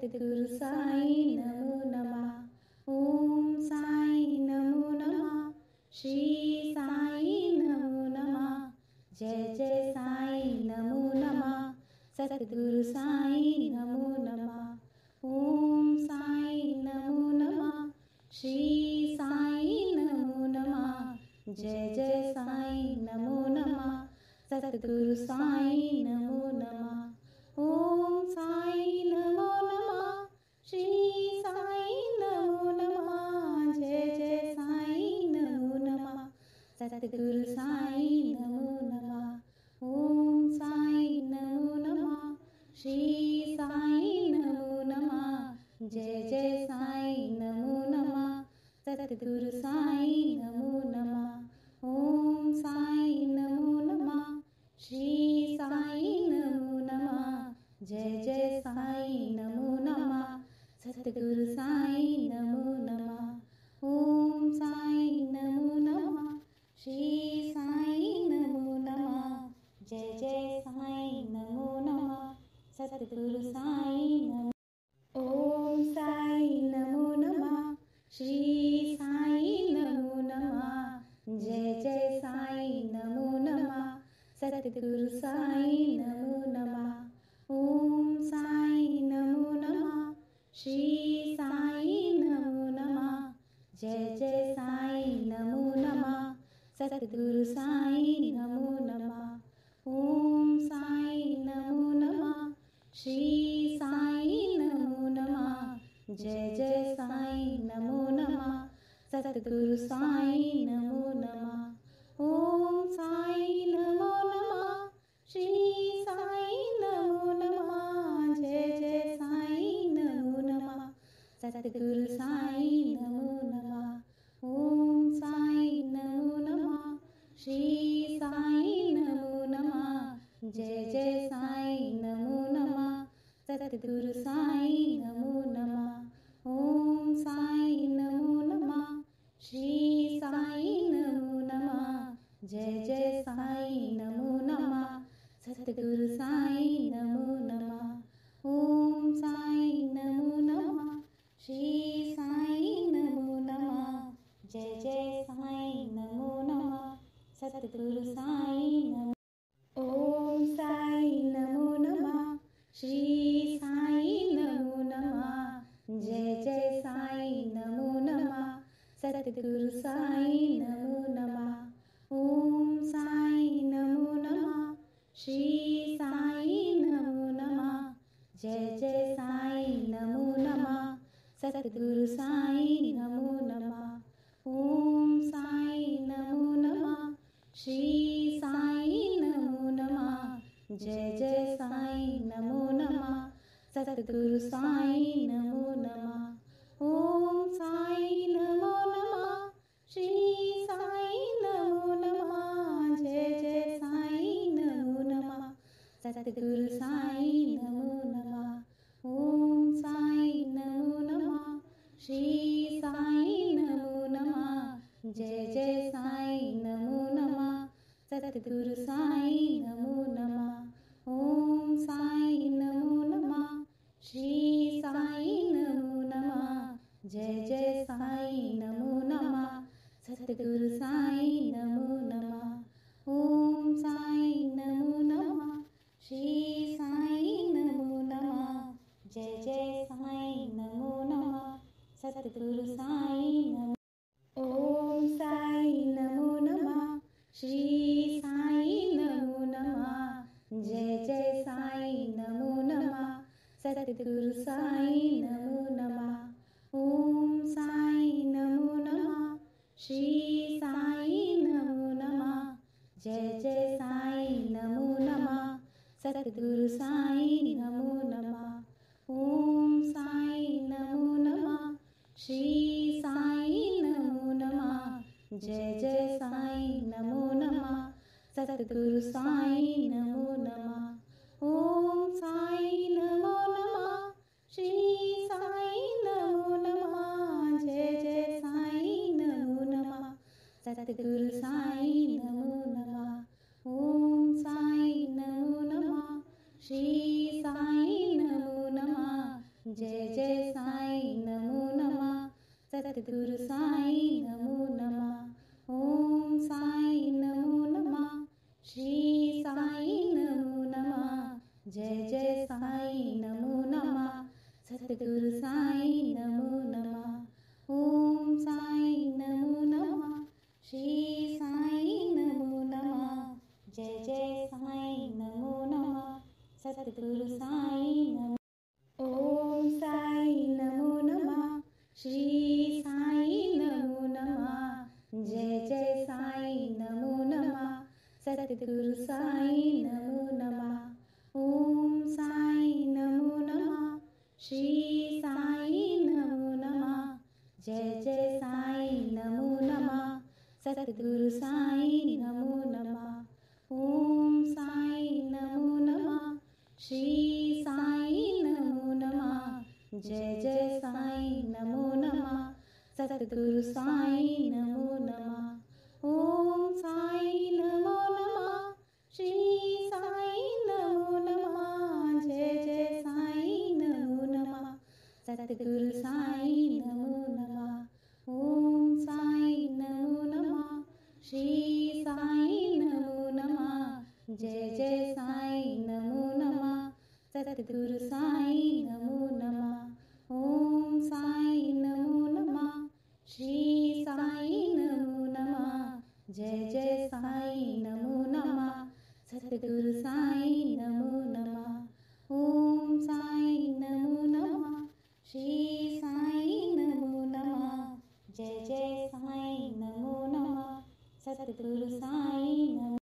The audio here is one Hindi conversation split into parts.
सद्गुरु साई नमो नमः। ओम साई नमो नमः। श्री साई नमो नमः। जय जय साई नमो नमः। सद्गुरु साई नमो नमः। ओम साई नमो नमः। श्री साई नमो नमः। जय जय साई नमो नमः। सद्गुरु साई नमो नमः। ओम साई नमो नमः। श्री साई नमो नमः। जय जय साई नमो नमः। सद्गुरु साई नमो नमः। ओम साई नमो नमः। श्री साई नमो नमः। जय जय साई नमो नमः। सद्गुरु साई नमो नमः। ओम साई नमो नमः। श्री साई नमो नमः। जय जय साई नमो नमः। सद्गुरु साई नमो नमः। ओम साई नमो नमः। श्री साई नमो नमः। जय जय साई नमो नमः। सद्गुरु साई नमो। ओम साई नमो नमः। श्री साई नमो नमः। जय जय साई नमो नमः। सद्गुरु साई नमो नमः। ओम साई नमो नमः। श्री साई नमो नमः। जय जय साई नमो नमः। सद्गुरु साई नमो नमः। ओम साई नमो नमः। श्री साई नमो नमः। जय जय साई नमो नमः। सद्गुरु साई नमो नमः। ओम साई नमो नमः। श्री साई नमो नमः। जय जय साई नमो नमः। सद्गुरु साई नमो नमः। ओम साई नमो नमः। श्री साई नमो नमः। जय जय साई नमो नमः। सद्गुरु साई नमो नमः। ओम साई नमो नमः। श्री साई नमो नमः। जय जय साई नमो नमः। सद्गुरु साई नमो नमः। ओम साई नमो नमः। श्री साई नमो नमः। जय जय साई नमो नमः। सद्गुरु साई नमो। ओम साई नमो नमः। श्री साई नमो नमः। जय जय साई नमो नमः। सद्गुरु साई नमो नमः। ओम साई नमो नमः। श्री साई नमो नमः। जय जय साई नमो नमः। सद्गुरु साई नमो नमः। ओम साई नमो नमः। श्री साई नमो नमः। जय जय साई नमो नमः। सद्गुरु साई नमो नमः। ओम साई नमो नमः। श्री साई नमो नमः। जय जय साई नमो नमः। सद्गुरु साई नमो नमः। ओम साई नमो नमः। श्री साई नमो नमः। जय जय साई नमो नमः। सद्गुरु साई नमो नमः। ओम साई नमो नमः। श्री साई नमो नमः। जय जय साई नमो नमः। सद्गुरु साई नमो नमः। ओम साई नमो नमः। श्री साई नमो नमः। जय जय साई नमो नमः। सद्गुरु साई नमो। ओम साई नमो नमः। श्री साई नमो नमः। जय जय साई नमो नमः। सद्गुरु साई नमो नमः। ओम साई नमो नमः। श्री साई नमो नमः। जय जय साई नमो नमः। सद्गुरु साई नमो नमः। ओम साई नमो नमः। श्री साई नमो नमः। जय जय साई नमो नमः। सद्गुरु साई नमो नमः। ओम साई नमो नमः। श्री साई नमो नमः। जय जय साई नमो नमः। सद्गुरु साई नमो नमः। ओम साई नमो नमः। श्री साई नमो नमः। जय जय साईं नमो नमः। सतगुरु साईं नमो नमः। ओम साईं नमो नमः। श्री साईं नमो नमः। जय जय साईं नमो नमः। सतगुरु साईं नमो नमः। ओम साईं नमो नमः। श्री साईं नमो नमः। जय जय साईं नमो नमः। सतगुरु साईं नमो। ओम साईं नमो नमः। श्री साईं नमो नमः। जय जय साईं नमो नमः। सतगुरु साईं नमो नमः। ओम साईं नमो नमः। श्री साईं नमो नमः। जय जय साईं नमो नमः। सतगुरु साईं नमो नमः। ओम साईं नमो नमः। श्री साईं नमो नमः। जय जय साईं नमो नमः। सतगुरु साईं नमो नमः। ओम साईं नमो नमः। श्री साईं नमो नमः। जय जय साईं नमो नमः। सतगुरु साईं नमो नमः। ओम साईं नमो नमः। श्री साईं नमो नमः। जय जय साईं नमो नमः। सतगुरु साईं नमो नमः। ओम साईं नमो नमः। श्री साईं नमो नमः। जय जय साईं नमो नमः। सतगुरु साईं नमो नमः। ओम साईं नमो नमः। श्री साईं नमो नमः। जय जय साईं नमो नमः। सतगुरु साईं नमो।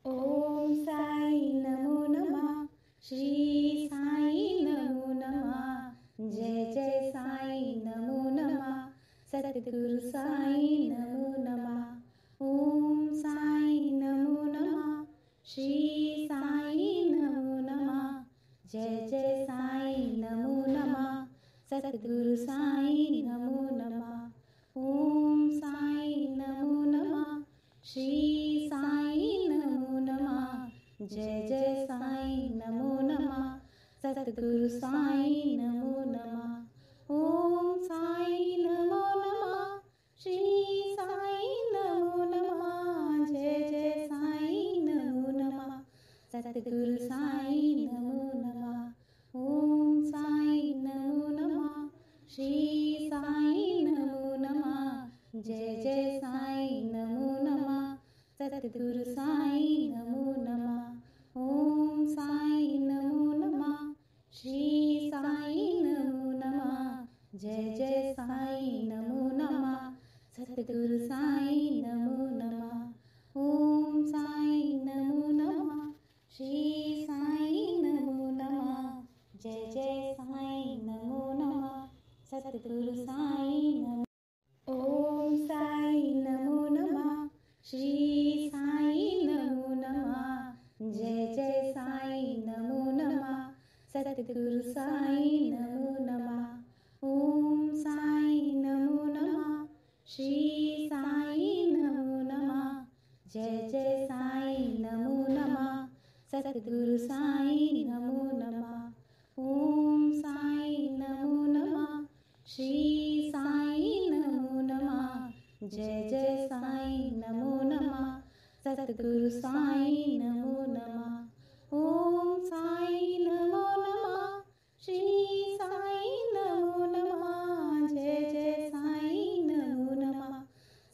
ओम साईं नमो नमः। श्री साईं नमो नमः। जय जय साईं नमो नमः। सतगुरु साईं नमो नमः। ओम साईं नमो नमः। श्री साईं नमो नमः। जय जय साईं नमो नमः। सतगुरु साईं नमो नमः। ओम साईं नमो नमः। श्री साईं नमो नमः। जय जय साईं नमो नमः। सतगुरु साईं नमो नमः। ओम साईं नमो नमः। श्री साईं नमो नमः। जय जय साईं नमो नमः। सतगुरु साईं नमो नमः। ओम साईं नमो नमः। श्री साईं नमो नमः। जय जय साईं नमो नमः। सतगुरु साईं नमो नमः। ओम साईं नमो नमः। श्री साईं नमो नमः। जय जय साईं नमो नमः। सतगुरु साईं नमो नमः। ओम साईं नमो नमः। श्री साईं नमो नमः। जय जय साईं नमो नमः। सतगुरु साईं नमो। ओम साईं नमो नमः। श्री साईं नमो नमः। जय जय साईं नमो नमः। सतगुरु साईं नमो नमः। ओम साईं नमो नमः। श्री साईं नमो नमः। जय जय साईं नमो नमः। सतगुरु साईं नमो नमः। ओम साईं नमो नमः। श्री साईं नमो नमः। जय जय साईं नमो नमः। सतगुरु साईं नमो नमः। ओम साईं नमो नमः। श्री साईं नमो नमः। जय जय साईं नमो नमः।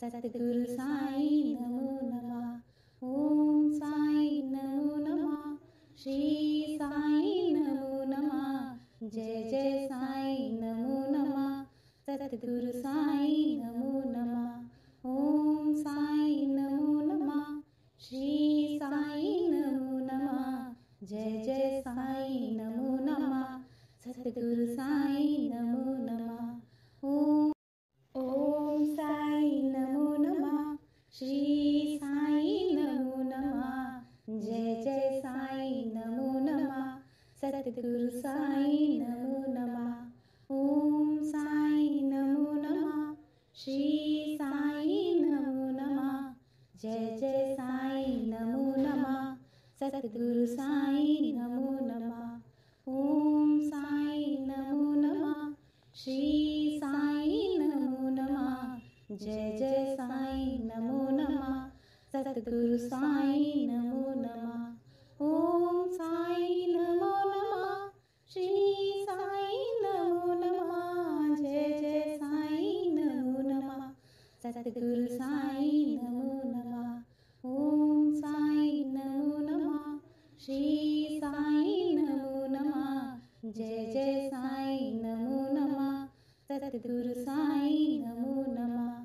सतगुरु साईं नमो नमः। ओम साईं नमो नमः। श्री साईं नमो नमः। जय जय साईं नमो नमः। सतगुरु साईं नमो नमः। ओम साईं नमो नमः। श्री साईं नमो नमः। जय जय साईं नमो नमः। सतगुरु साईं नमो नमः। ओम साईं नमो नमः। श्री साईं नमो नमः। जय जय साईं नमो नमः। सतगुरु साईं नमो नमः। ओम साईं नमो नमः। श्री साईं नमो नमः। जय जय साईं नमो नमः। सतगुरु साईं नमो नमः। ओम साईं नमो नमः। जय जय साईं नमो नमः सतगुरु साईं नमो नमः ओम साईं नमो नमः श्री साईं नमो नमः जय जय साईं नमो नमः सतगुरु साईं नमो नमः ओम साईं नमो नमः श्री साईं नमो नमः जय जय साईं नमो नमः सतगुरु साईं नमो नमः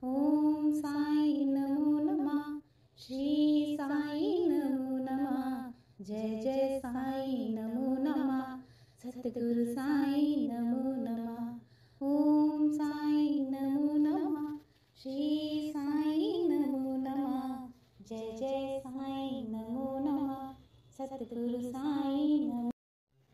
ओम साईं नमो नमः श्री साईं नमो नमः जय जय साईं नमो नमः सतगुरु साईं नमो नमः ओम साईं नमो नमः श्री साईं नमो नमः जय जय साईं नमो नमः सतगुरु साईं नमो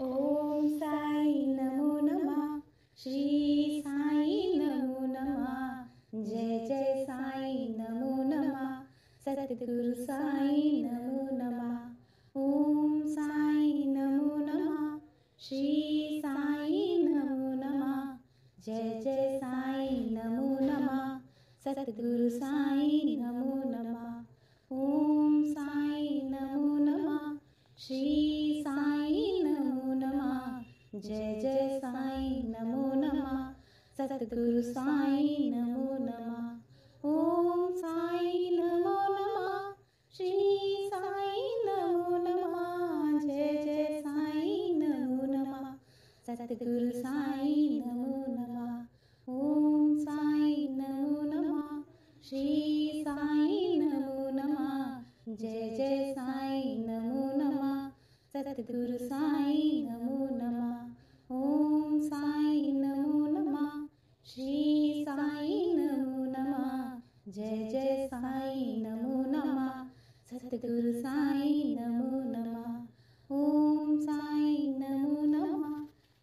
ओम साईं नमो नमः श्री साईं नमो नमः जय जय साईं नमो नमः सतगुरु साईं नमो नमः ओम साईं नमो नमः श्री साईं नमो नमः जय जय साईं नमो नमः सतगुरु साईं नमो नमः ओम साईं नमो नमः श्री साईं नमो नमः जय जय साईं नमो नमः सतगुरु साईं नमो नमः ओम साईं नमो नमः श्री साईं नमो नमः जय जय साईं नमो नमः सतगुरु साईं नमो नमः ओम साईं नमो नमः श्री साईं नमो नमः जय जय साईं नमो नमः सतगुरु साईं नमो नमः ओम साईं नमो नमः श्री साईं नमो नमः जय जय साईं नमो नमः सतगुरु साईं नमो नमः ओम साईं नमो नमः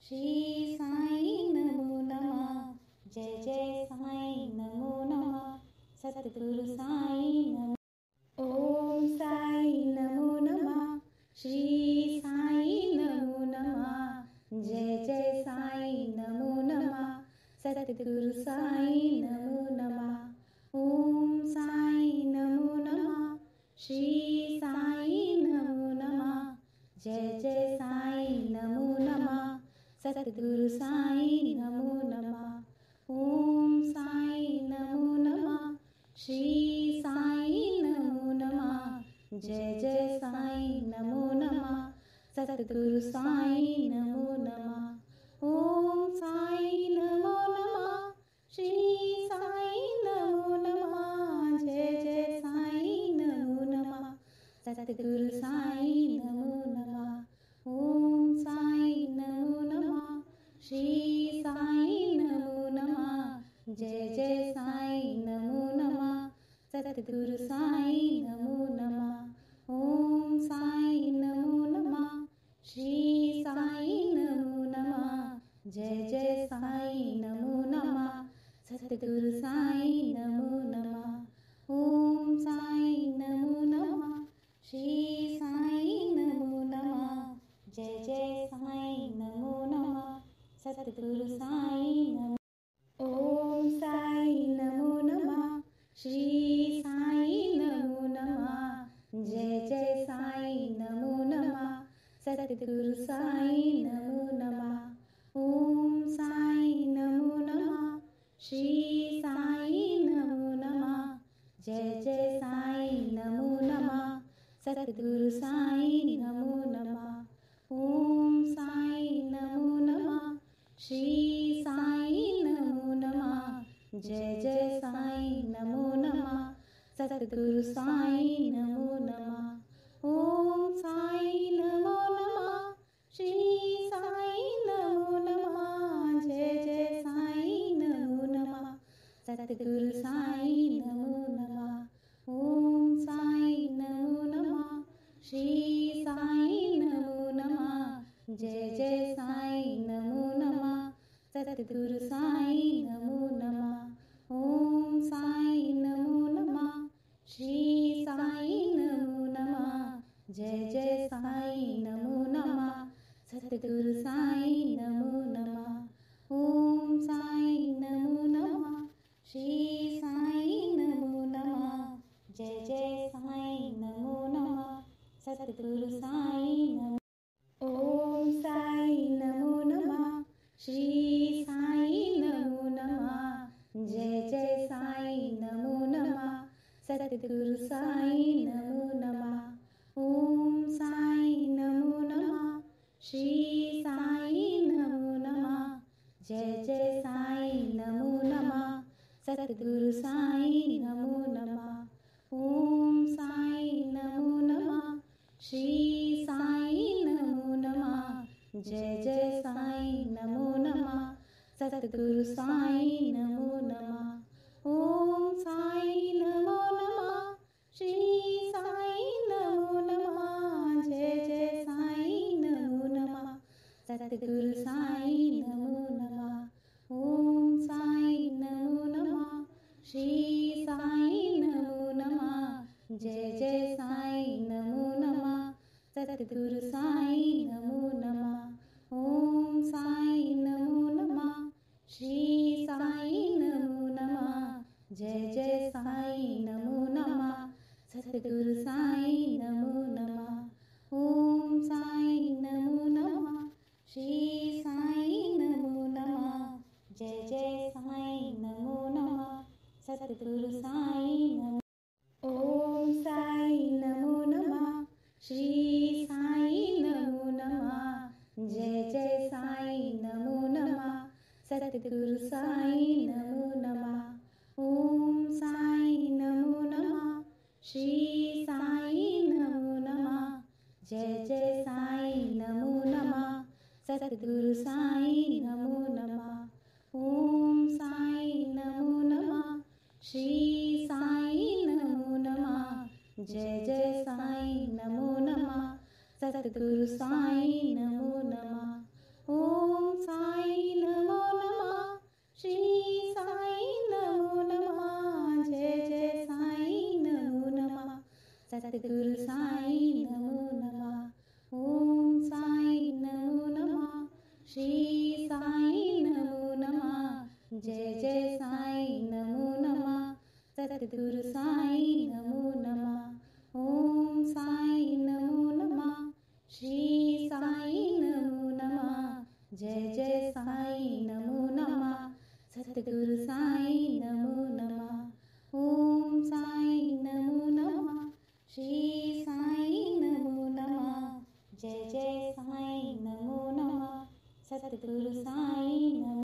श्री साईं नमो नमः जय जय साईं नमो नमः सतगुरु साईं नमो ओम साईं नमो नमः श्री साईं नमो नमः जय जय साईं नमो नमः सतगुरु साईं नमो नमः ओम साईं नमो नमः श्री साईं नमो नमः जय जय साईं नमो नमः सतगुरु साईं नमो नमः ओम साईं नमो नमः श्री साईं नमो नमः जय जय साईं नमो नमः सतगुरु साईं नमो नमः ओम साईं नमो नमः श्री साईं नमो नमः जय जय साईं नमो नमः सतगुरु साईं नमो नमः ओम साईं नमो नमः श्री साईं नमो नमः जय जय साईं नमो नमः सतगुरु साईं नमो नमः ओम साईं नमो नमः श्री साईं नमो नमः जय जय साईं नमो नमः सतगुरु साईं नमो नमः ओम साईं नमो नमः श्री साईं नमो नमः जय जय साईं नमो नमः सतगुरु साईं नमो ओम साईं नमो नमः श्री साईं नमो नमः जय जय साईं नमो नमः सतगुरु साईं नमो नमः ओम साईं नमो नमः श्री साईं नमो नमः जय जय साईं नमो नमः सतगुरु साईं नमो नमः ओम साईं नमो नमः श्री साईं नमो नमः जय जय साईं नमो नमः सतगुरु साईं नमो नमः ओम साईं नमो नमः श्री साईं नमो नमः जय जय साईं नमो नमः सतगुरु साईं नमो नमः ओम साईं नमो नमः श्री साईं नमो नमः जय जय साईं नमो नमः सतगुरु साईं नमो नमः ओम साईं नमो नमः श्री साईं सतगुरु साईं नमो नमः। ओम साईं नमो नमः। श्री साईं नमो नमः। जय जय साईं नमो नमः। सतगुरु साईं नमो नमः। ओम साईं नमो नमः। श्री साईं नमो नमः। जय जय साईं नमो नमः। सतगुरु साईं नमो नमः। ओम साईं नमो नमः। श्री साईं नमो नमः। जय जय साईं नमो नमः। सतगुरु साईं नमो नमः। ओम साईं नमो नमः। श्री साईं नमो नमः। जय जय साईं नमो नमः। सतगुरु साईं नमो नमः। ओम साईं नमो नमः। श्री साईं नमो नमः। जय जय साईं नमो नमः। सतगुरु साईं नमो नमः। ओम साईं नमो नमः। श्री साईं नमो नमः। जय जय साईं नमो नमः। सतगुरु साईं नमो। ओम साईं नमो नमः। श्री साईं नमो नमः। जय जय साईं नमो नमः। सतगुरु साईं नमो नमः। ओम साईं नमो नमः। श्री साईं नमो नमः। जय जय साईं नमो नमः। सतगुरु साईं नमो नमः। ओम साईं नमो नमः। श्री साईं नमो नमः। जय जय साईं नमो नमः। सतगुरु साईं नमो नमः। ओम साईं नमो नमः। श्री साईं नमो नमः। जय जय साईं नमो नमः। सतगुरु साईं नमो नमः। ओम साईं नमो नमः। श्री साईं नमो नमः। जय जय साईं नमो नमः। सतगुरु साईं नमो नमः। ओम साईं नमो नमः। श्री साईं नमो नमः। जय जय साईं नमो नमः। सतगुरु साईं नमो नमः। ओम साईं नमो नमः। श्री साईं नमो नमः। जय जय साईं नमो नमः। सतगुरु साईं नमो।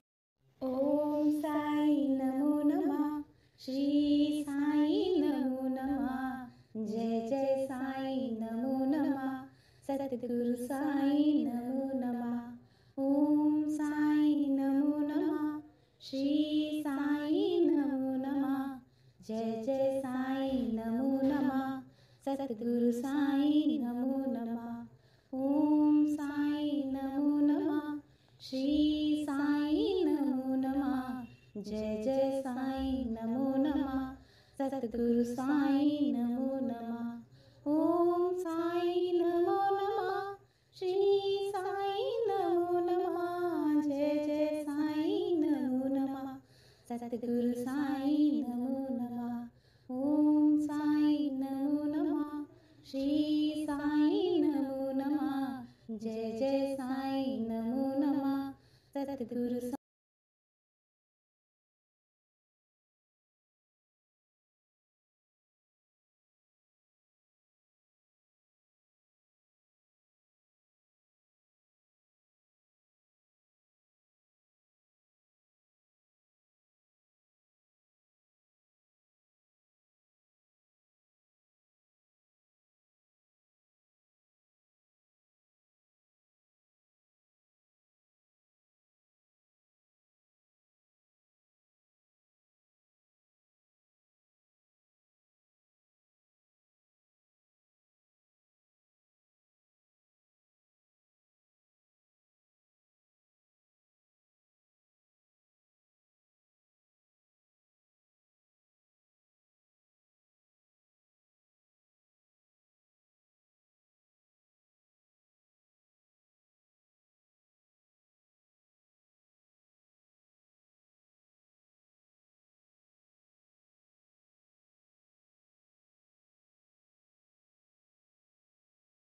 ओम साईं नमो नमः। श्री साईं नमो नमः। जय जय साईं नमो नमः। सतगुरु साईं नमो नमः। ओम साईं नमो नमः। श्री साईं नमो नमः। जय जय साईं नमो नमः। सतगुरु साईं नमो नमः। ओम साईं नमो नमः। श्री साईं नमो नमः। जय जय साईं नमो नमः। सतगुरु साईं नमो नमः। ओम साईं नमो नमः। श्री साईं नमो नमः। जय जय साईं नमो नमः। सतगुरु साईं नमो नमः। ओम साईं नमो नमः। श्री साईं नमो नमः। जय जय साईं नमो नमः। सतगुरु